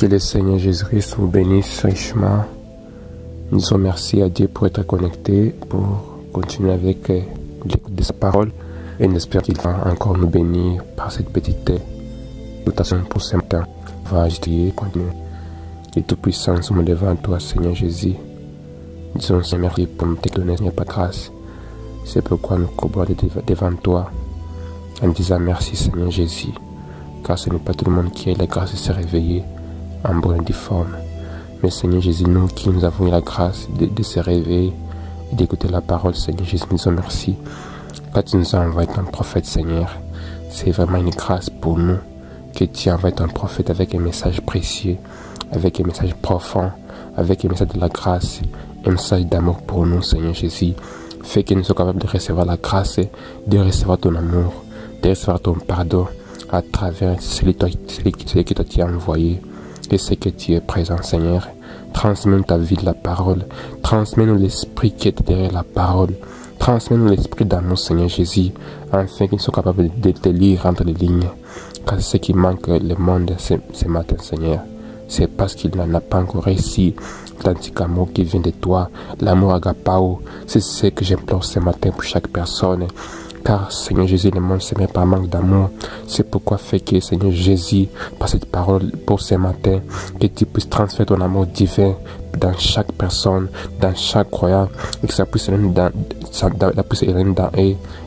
Que le Seigneur Jésus-Christ vous bénisse richement. Nous disons merci à Dieu pour être connecté, pour continuer avec l'écoute de sa parole. Et nous espérons qu'il va encore nous bénir par cette petite notation pour ce matin. On va étudier, continuer. Et Tout-Puissant, nous sommes devant toi, Seigneur Jésus. Nous disons Seigneur merci pour nous donner, Seigneur, pas grâce. C'est pourquoi nous courons devant toi en disant merci, Seigneur Jésus. Car ce n'est pas tout le monde qui a la grâce de se réveiller en bonne et due forme. Mais Seigneur Jésus, nous qui nous avons eu la grâce de se réveiller et d'écouter la parole, Seigneur Jésus, nous disons merci. Quand tu nous as envoyé ton prophète, Seigneur, c'est vraiment une grâce pour nous que tu envoies ton prophète avec un message précieux, avec un message profond, avec un message de la grâce, un message d'amour pour nous, Seigneur Jésus. Fais que nous soyons capables de recevoir la grâce, de recevoir ton amour, de recevoir ton pardon à travers celui que toi tu as envoyé. Et c'est que tu es présent, Seigneur. Transmets-nous ta vie de la parole. Transmets-nous l'esprit qui est derrière la parole. Transmets-nous l'esprit d'amour, Seigneur Jésus, afin qu'ils soient capables de te lire entre les lignes. Car c'est ce qui manque le monde ce matin, Seigneur. C'est parce qu'il n'en a pas encore réussi l'authentique amour qui vient de toi, l'amour agapao. C'est ce que j'implore ce matin pour chaque personne. Car, Seigneur Jésus, le monde s'aime par manque d'amour. C'est pourquoi fait que, Seigneur Jésus, par cette parole pour ce matin, que tu puisses transférer ton amour divin dans chaque personne, dans chaque croyant, et que ça puisse aller dans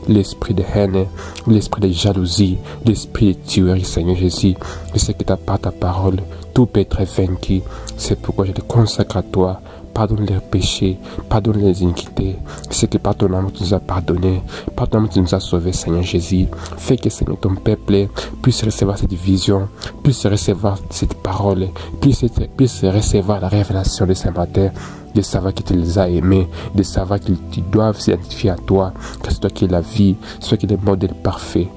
l'esprit de haine, l'esprit de jalousie, l'esprit de tuerie, Seigneur Jésus. Je sais que par ta parole, tout peut être vaincu. C'est pourquoi je te consacre à toi. Pardonne les péchés, pardonne les iniquités. C'est que par ton amour tu nous as pardonné, par ton amour tu nous as sauvés, Seigneur Jésus. Fais que, Seigneur, ton peuple puisse recevoir cette vision, puisse recevoir cette parole, puisse recevoir la révélation de ce matin, de savoir que tu les as aimés, de savoir qu'ils doivent s'identifier à toi, que c'est toi qui es la vie, c'est toi qui es le modèle parfait.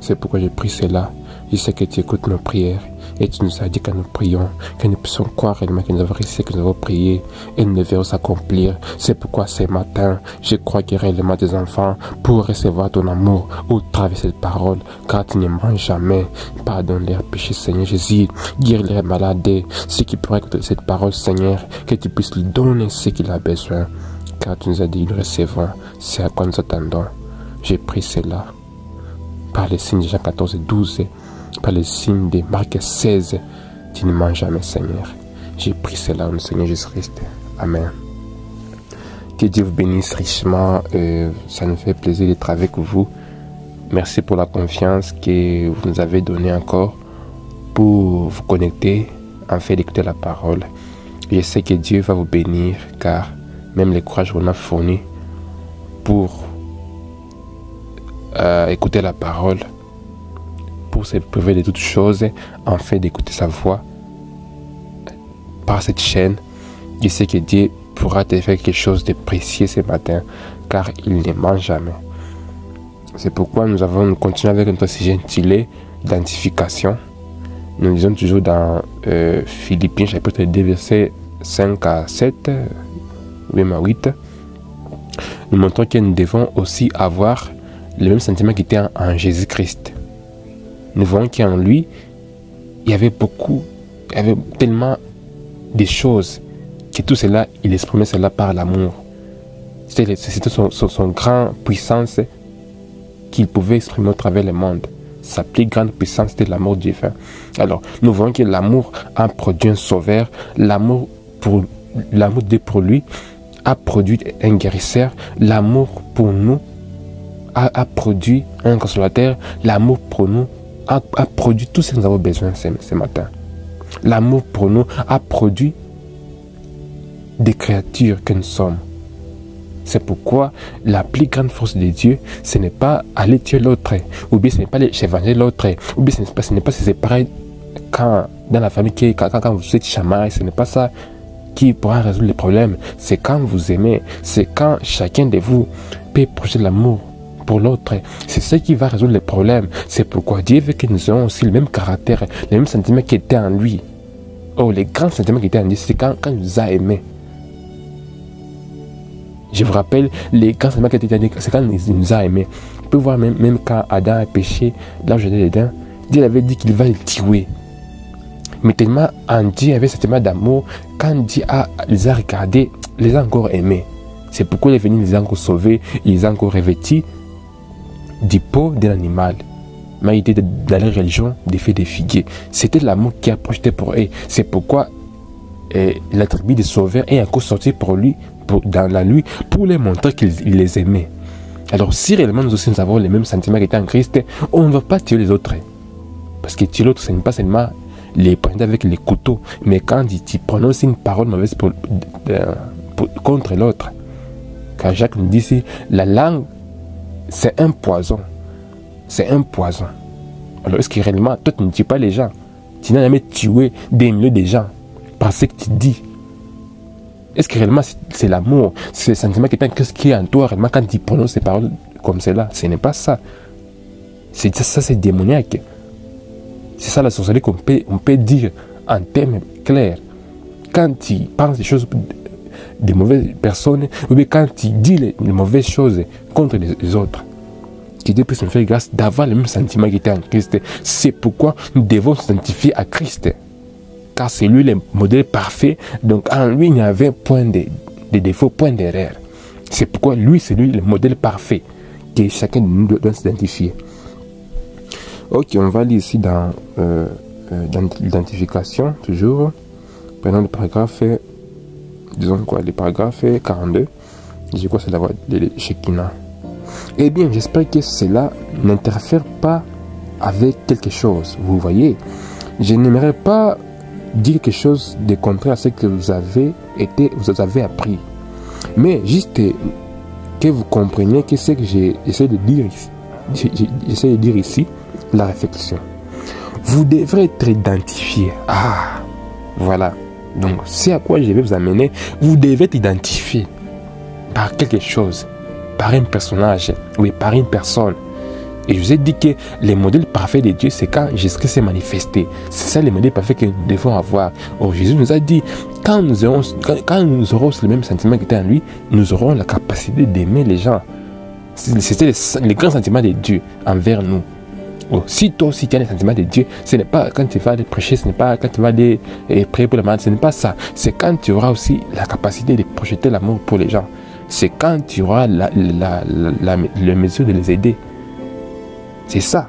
C'est pourquoi j'ai pris cela. Je sais que tu écoutes nos prières. Et tu nous as dit que nous prions, que nous puissions croire réellement que nous avons réussi, que nous avons prié, et nous verrons s'accomplir. C'est pourquoi ce matin, je crois qu'il y a réellement des enfants pour recevoir ton amour au travers de cette parole, car tu ne mens jamais. Pardonne leurs péchés, Seigneur Jésus, guéris les malades, ceux qui pourraient écouter cette parole, Seigneur, que tu puisses lui donner ce qu'il a besoin, car tu nous as dit, nous recevons, c'est à quoi nous attendons. J'ai pris cela par les signes de Jean 14 et 12, par les signes de Marc 16, tu ne mens jamais, Seigneur. J'ai pris cela au nom Seigneur Jésus-Christ. Amen. Que Dieu vous bénisse richement. Ça nous fait plaisir d'être avec vous. Merci pour la confiance que vous nous avez donnée encore pour vous connecter, en fait d'écouter la parole. Je sais que Dieu va vous bénir, car même le courage qu'on a fourni pour écouter la parole, pour se priver de toutes choses, afin d'écouter sa voix par cette chaîne. Je sais que Dieu pourra te faire quelque chose de précieux ce matin, car il ne ment jamais. C'est pourquoi nous continuons avec notre sujet intitulé Identification. Nous lisons toujours dans Philippiens chapitre 2 versets 5 à 7, 8 à 8. Nous montrons que nous devons aussi avoir le même sentiment qui était en Jésus-Christ. Nous voyons qu'en lui, il y avait tellement de choses, que tout cela, il exprimait cela par l'amour. C'était son grand puissance qu'il pouvait exprimer au travers le monde. Sa plus grande puissance, c'était l'amour divin. Alors, nous voyons que l'amour a produit un sauveur, l'amour pour lui a produit un guérisseur, l'amour pour nous a produit un consolateur, l'amour pour nous a produit tout ce que nous avons besoin ce matin. L'amour pour nous a produit des créatures que nous sommes. C'est pourquoi la plus grande force de Dieu, ce n'est pas aller tuer l'autre, ou bien ce n'est pas aller chevaler l'autre, ou bien ce n'est pas se séparer quand dans la famille, quand vous êtes chamaille, ce n'est pas ça qui pourra résoudre les problèmes. C'est quand vous aimez, c'est quand chacun de vous peut projeter l'amour pour l'autre. C'est ce qui va résoudre les problèmes. C'est pourquoi Dieu veut que nous ayons aussi le même caractère, les mêmes sentiments qui étaient en lui. Oh, les grands sentiments qui étaient en lui, c'est quand il nous a aimés. Je vous rappelle, les grands sentiments qui étaient en lui, c'est quand il nous a aimés. Vous pouvez voir même quand Adam a péché, là où j'étais dedans, Dieu avait dit qu'il va le tuer. Mais tellement en Dieu avait ce sentiment d'amour, quand Dieu les a regardés, les a encore aimés. C'est pourquoi il est venu les a encore sauvés, il les a encore revêtis du peau d'un animal. Mais il était dans la religion des feux des figuiers. C'était l'amour qui a projeté pour eux. C'est pourquoi la tribu des sauveurs est encore sortie pour lui, dans la nuit, pour les montrer qu'il les aimait. Alors si réellement nous aussi nous avons les mêmes sentiments qu'étaient en Christ, on ne va pas tuer les autres. Parce que tuer l'autre, ce n'est pas seulement les prendre avec les couteaux, mais quand tu prononces une parole mauvaise contre l'autre. Quand Jacques nous dit ici, la langue, c'est un poison. C'est un poison. Alors est-ce que réellement, toi tu ne tues pas les gens? Tu n'as jamais tué des milliers de gens par ce que tu dis. Est-ce que réellement c'est l'amour, c'est le sentiment qui est en toi réellement quand tu prononces ces paroles comme cela? Ce n'est pas ça. Ça c'est démoniaque. C'est ça la sorcellerie qu'on peut dire en termes clairs. Quand tu penses des choses des mauvaises personnes, ou bien quand tu dis les mauvaises choses contre les autres, qui Dieu puisse nous faire grâce d'avoir le même sentiment qui était en Christ. C'est pourquoi nous devons s'identifier à Christ. Car c'est lui le modèle parfait. Donc en lui, il n'y avait point de défaut, point d'erreur. C'est pourquoi lui, c'est lui le modèle parfait que chacun de nous doit s'identifier. Ok, on va lire ici dans l'identification, toujours. Prenons le paragraphe, disons quoi, le paragraphe 42. Je crois que c'est la voix de Shekinah. Eh bien, j'espère que cela n'interfère pas avec quelque chose. Vous voyez, je n'aimerais pas dire quelque chose de contraire à ce que vous avez appris. Mais juste que vous compreniez que ce que j'essaie de dire ici, la réflexion. Vous devrez être identifié. Ah, voilà. Donc, c'est à quoi je vais vous amener. Vous devez être identifié par quelque chose, par un personnage, oui, par une personne. Et je vous ai dit que le modèle parfait de Dieu, c'est quand Jésus-Christ s'est manifesté. C'est ça le modèle parfait que nous devons avoir. Or, Jésus nous a dit, quand nous aurons le même sentiment qui était en lui, nous aurons la capacité d'aimer les gens. C'était le grand sentiment de Dieu envers nous. Oh, si toi aussi tu as les sentiments de Dieu, ce n'est pas quand tu vas aller prêcher, ce n'est pas quand tu vas aller prier pour les malades, ce n'est pas ça. C'est quand tu auras aussi la capacité de projeter l'amour pour les gens. C'est quand tu auras la mesure de les aider. C'est ça.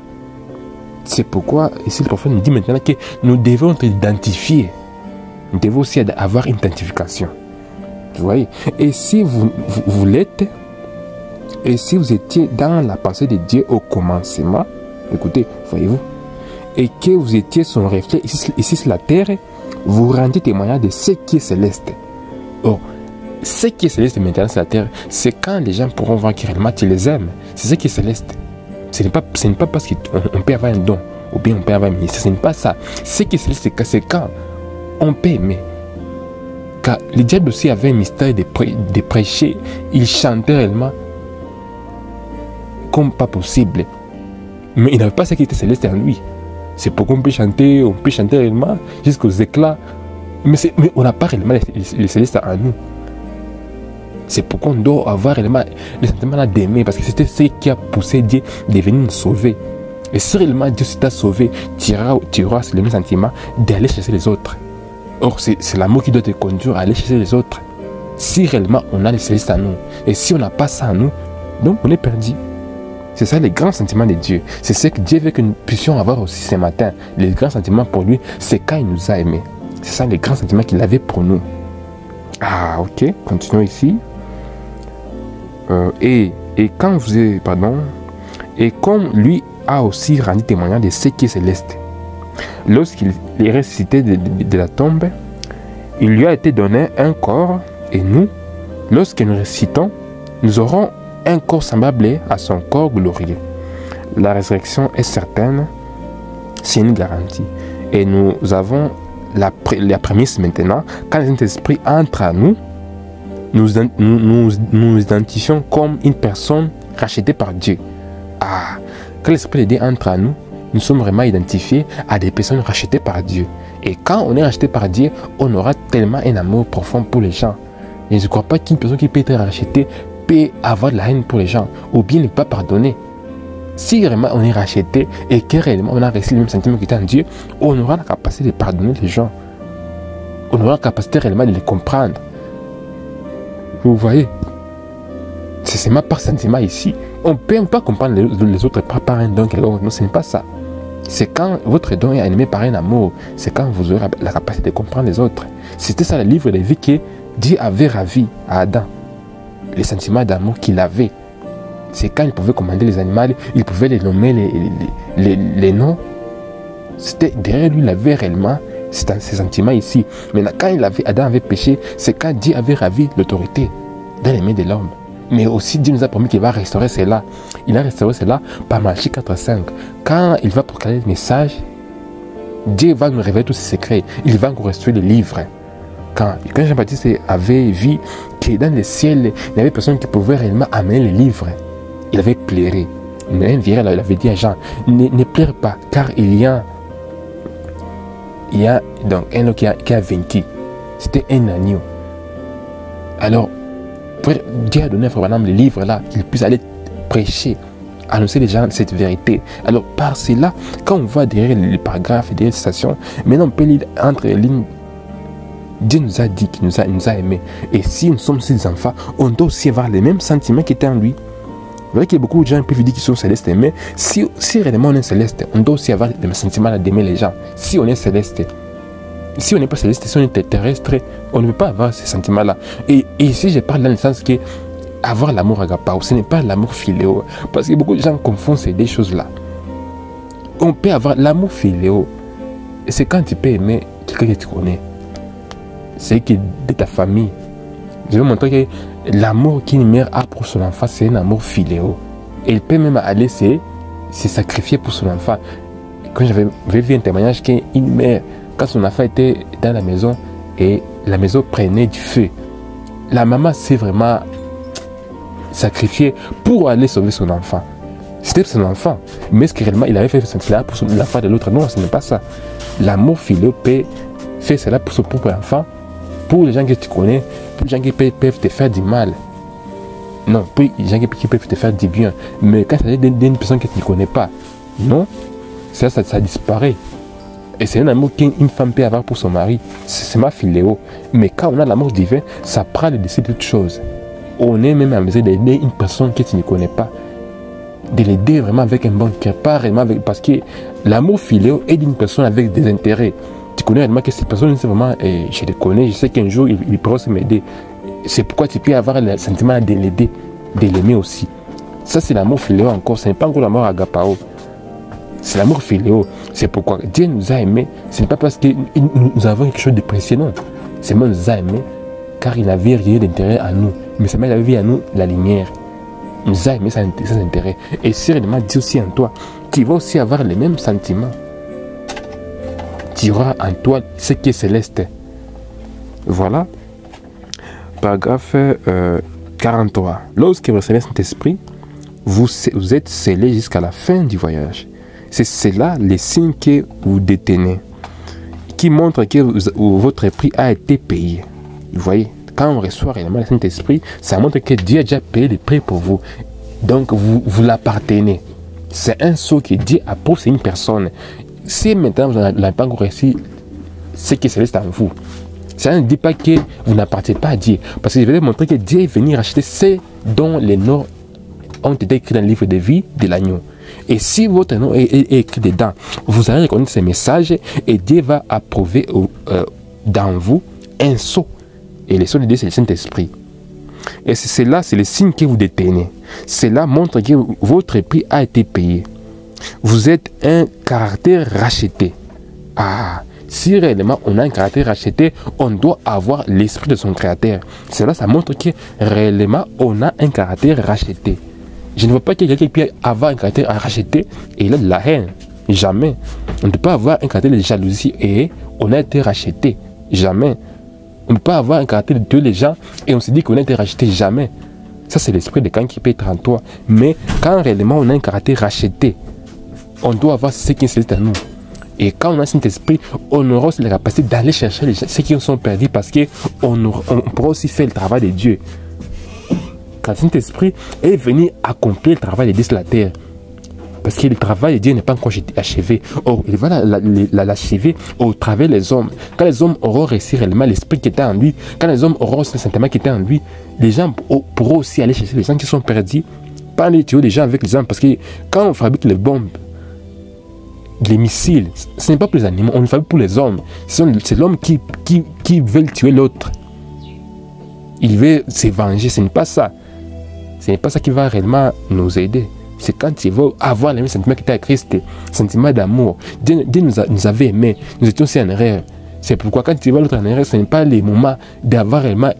C'est pourquoi ici le prophète nous dit maintenant que nous devons être identifiés. Nous devons aussi avoir une identification. Vous voyez? Et si vous l'êtes, et si vous étiez dans la pensée de Dieu au commencement, écoutez, voyez-vous, et que vous étiez son reflet ici sur la terre, vous rendez témoignage de ce qui est céleste. Or, ce qui est céleste maintenant sur la terre, c'est quand les gens pourront voir que réellement tu les aimes. C'est ce qui est céleste. Ce n'est pas parce qu'on peut avoir un don, ou bien on peut avoir un ministère, ce n'est pas ça. Ce qui est céleste, c'est quand on peut aimer. Car le diable aussi avait un mystère de prêcher, il chantait réellement comme pas possible. Mais il n'avait pas ce qui était céleste en lui. C'est pourquoi on peut chanter réellement jusqu'aux éclats. Mais on n'a pas réellement les célestes en nous. C'est pourquoi on doit avoir réellement le sentiment d'aimer. Parce que c'était ce qui a poussé Dieu de venir nous sauver. Et si réellement Dieu t'a sauvé, tu auras le même sentiment d'aller chercher les autres. Or, c'est l'amour qui doit te conduire à aller chercher les autres. Si réellement on a les célestes en nous. Et si on n'a pas ça en nous, donc on est perdu. C'est ça les grands sentiments de Dieu. C'est ce que Dieu veut que nous puissions avoir aussi ce matin. Les grands sentiments pour lui, c'est quand il nous a aimés. C'est ça les grands sentiments qu'il avait pour nous. Ah, ok. Continuons ici. Et comme lui a aussi rendu témoignage de ce qui est céleste. Lorsqu'il est ressuscité de la tombe, il lui a été donné un corps. Et nous, lorsque nous ressuscitons, nous aurons un corps semblable à son corps glorieux. La résurrection est certaine, c'est une garantie. Et nous avons la prémisse maintenant, quand le Saint-Esprit entre à nous, nous identifions comme une personne rachetée par Dieu. Ah, quand l'Esprit de Dieu entre à nous, nous sommes vraiment identifiés à des personnes rachetées par Dieu. Et quand on est racheté par Dieu, on aura tellement un amour profond pour les gens. Et je ne crois pas qu'une personne qui peut être rachetée peut avoir de la haine pour les gens ou bien ne pas pardonner. Si réellement on est racheté et que réellement on a reçu le même sentiment qui était en Dieu, on aura la capacité de pardonner les gens. On aura la capacité réellement de les comprendre. Vous voyez? C'est seulement par sentiment ici. On ne peut pas comprendre les autres par un don quelconque. Non, ce n'est pas ça. C'est quand votre don est animé par un amour. C'est quand vous aurez la capacité de comprendre les autres. C'était ça le livre de vie que Dieu avait ravi à Adam. Les sentiments d'amour qu'il avait. C'est quand il pouvait commander les animaux, il pouvait les nommer les noms. C'était derrière lui, il avait réellement ces sentiments ici. Maintenant, quand Adam avait péché, c'est quand Dieu avait ravi l'autorité dans les mains de l'homme. Mais aussi, Dieu nous a promis qu'il va restaurer cela. Il a restauré cela par Malachie 4:5. Quand il va proclamer le message, Dieu va nous révéler tous ses secrets. Il va nous restaurer le livre. Quand Jean-Baptiste avait vu que dans le ciel, il n'y avait personne qui pouvait réellement amener les livres, il avait pleuré. Même il avait dit à Jean, ne pleure pas, car il y a donc un homme qui a vaincu. C'était un agneau. Alors, Dieu a donné à Frère Branham le livre là, qu'il puisse aller prêcher, annoncer les gens cette vérité. Alors, par cela, quand on voit derrière les paragraphes et derrière les citations, maintenant on peut lire entre les lignes. Dieu nous a dit qu'il nous a aimés. Et si nous sommes ses enfants, on doit aussi avoir les mêmes sentiments qui étaient en lui. Vous voyez qu'il y a beaucoup de gens qui peuvent dire qu'ils sont célestes, mais si réellement on est céleste, on doit aussi avoir les sentiments d'aimer les gens. Si on est céleste, si on n'est pas céleste, si on est terrestre, on ne peut pas avoir ces sentiments-là. Et ici, je parle dans le sens que avoir l'amour agapao, ce n'est pas l'amour philéo. Parce que beaucoup de gens confondent ces deux choses-là. On peut avoir l'amour philéo. Et c'est quand tu peux aimer quelqu'un que tu connais. C'est que de ta famille. Je vais montrer que l'amour qu'une mère a pour son enfant, c'est un amour philéo. Et il peut même aller se sacrifier pour son enfant. Quand j'avais vu un témoignage qu'une mère, quand son enfant était dans la maison et la maison prenait du feu, la maman s'est vraiment sacrifiée pour aller sauver son enfant. C'était son enfant. Mais est-ce que réellement il avait fait cela pour l'enfant de l'autre? Non, ce n'est pas ça. L'amour philéo peut faire cela pour son propre enfant, pour les gens que tu connais, pour les gens qui peuvent te faire du mal. Non, pour les gens qui peuvent te faire du bien. Mais quand il s'agit d'une personne que tu ne connais pas, non, ça disparaît. Et c'est un amour qu'une femme peut avoir pour son mari. C'est ma philéo. Mais quand on a l'amour divin, ça prend le dessus de toutes choses. On est même à mesure d'aider une personne que tu ne connais pas. De l'aider vraiment avec un bon cœur. Pas réellement avec... Parce que l'amour philéo aide une personne avec des intérêts. Tu connais réellement que cette personne, c'est vraiment... je le connais, je sais qu'un jour, il pourra se m'aider. C'est pourquoi tu peux avoir le sentiment de l'aider, de l'aimer aussi. Ça, c'est l'amour philéo encore. Ce n'est pas encore l'amour agapao. C'est l'amour philéo. C'est pourquoi Dieu nous a aimés. Ce n'est pas parce que nous avons quelque chose de précieux, non. C'est moi nous a aimés car il n'avait rien d'intérêt à nous. Mais c'est moi il avait vu à nous la lumière. Il nous a aimés sans intérêt. Et si réellement Dieu aussi en toi, tu vas aussi avoir les mêmes sentiments. Tu auras en toi ce qui est céleste. Voilà. Paragraphe 43. Lorsque vous recevez cet esprit, vous êtes scellés jusqu'à la fin du voyage. C'est là les signes que vous détenez, qui montrent que votre prix a été payé. Vous voyez, quand on reçoit réellement le Saint-Esprit, ça montre que Dieu a déjà payé le prix pour vous. Donc, vous l'appartenez. C'est un sceau que Dieu approuve, c'est une personne. Si maintenant vous n'avez pas encore réussi, c'est que c'est en vous. Ça ne dit pas que vous n'appartenez pas à Dieu. Parce que je vais vous montrer que Dieu est venu racheter ceux dont les noms ont été écrits dans le livre de vie de l'agneau. Et si votre nom est écrit dedans, vous allez reconnaître ces messages et Dieu va approuver dans vous un sceau. Et le sceau de Dieu, c'est le Saint-Esprit. Et c'est là, c'est le signe que vous détenez. Cela montre que votre prix a été payé. Vous êtes un caractère racheté. Ah, si réellement on a un caractère racheté, on doit avoir l'esprit de son créateur. Cela, ça montre que réellement on a un caractère racheté. Je ne veux pas que quelqu'un puisse avoir un caractère racheté et il a de la haine. Jamais. On ne peut pas avoir un caractère de jalousie et on a été racheté. Jamais. On ne peut pas avoir un caractère de tuer les gens et on se dit qu'on a été racheté. Jamais. Ça, c'est l'esprit de quand qui peut être en toi. Mais quand réellement on a un caractère racheté, on doit avoir ce qui est en nous. Et quand on a cet esprit, on aura aussi la capacité d'aller chercher ceux qui sont perdus parce qu'on pourra aussi faire le travail de Dieu. Quand Saint-Esprit est venu accomplir le travail de Dieu sur la terre, Parce que le travail de Dieu n'est pas encore achevé. Or, il va l'achever au travers des hommes. Quand les hommes auront réussi réellement l'esprit qui était en lui, quand les hommes auront ce sentiment qui était en lui, les gens pourront aussi aller chercher les gens qui sont perdus. Pas aller tuer les gens avec les armes. Parce que quand on fabrique les bombes, les missiles, ce n'est pas pour les animaux, on le fabrique pour les hommes. C'est l'homme qui veut tuer l'autre. Il veut se venger, ce n'est pas ça. Ce n'est pas ça qui va réellement nous aider. C'est quand tu veux avoir le même sentiment qui était à Christ, sentiment d'amour. Dieu nous avait aimés, nous étions aussi en erreur. C'est pourquoi quand tu vois l'autre en erreur, ce n'est pas le moment d'avoir réellement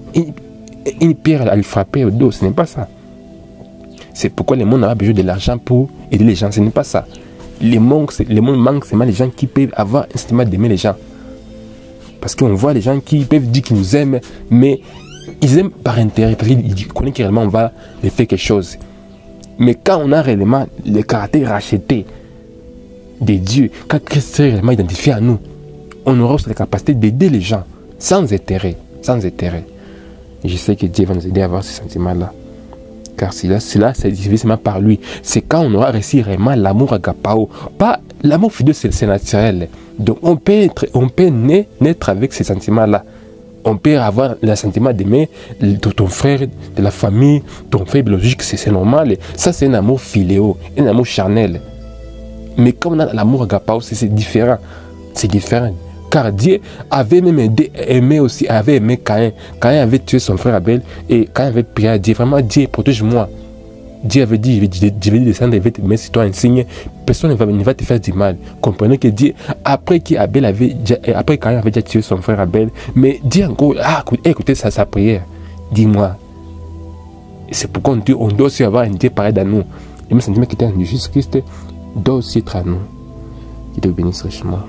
une pierre à lui frapper au dos, ce n'est pas ça. C'est pourquoi le monde a besoin de l'argent pour aider les gens, ce n'est pas ça. Le monde manque seulement les gens qui peuvent avoir un sentiment d'aimer les gens. Parce qu'on voit les gens qui peuvent dire qu'ils nous aiment, mais ils aiment par intérêt, parce qu'ils connaissent que réellement on va les faire quelque chose. Mais quand on a réellement le caractère racheté de Dieu, quand Christ est réellement identifié à nous, on aura aussi la capacité d'aider les gens sans intérêt. Sans intérêt. Et je sais que Dieu va nous aider à avoir ce sentiment-là. Car cela, c'est seulement par lui. C'est quand on aura réussi réellement l'amour agapao. Pas l'amour fidèle, c'est naturel. Donc on peut naître avec ces sentiments-là. On peut avoir le sentiment d'aimer ton frère, de la famille, ton frère biologique, c'est normal. Ça, c'est un amour philéo, un amour charnel. Mais comme on a l'amour agapao, c'est différent. C'est différent. Car Dieu avait même aimé aussi, avait aimé Caïn. Caïn avait tué son frère Abel et Caïn avait prié à Dieu. Vraiment, Dieu, protège-moi. Dieu avait dit, je vais descendre, je vais te mettre sur toi un signe. Personne ne va te faire du mal. Comprenez que Dieu, après Caïn avait déjà tué son frère Abel, mais Dieu encore, écoutez sa prière. Dis-moi. C'est pourquoi on doit aussi avoir un Dieu pareil dans nous. Le même sentiment qui était en Jésus-Christ doit aussi être à nous. Qu'il te bénisse richement.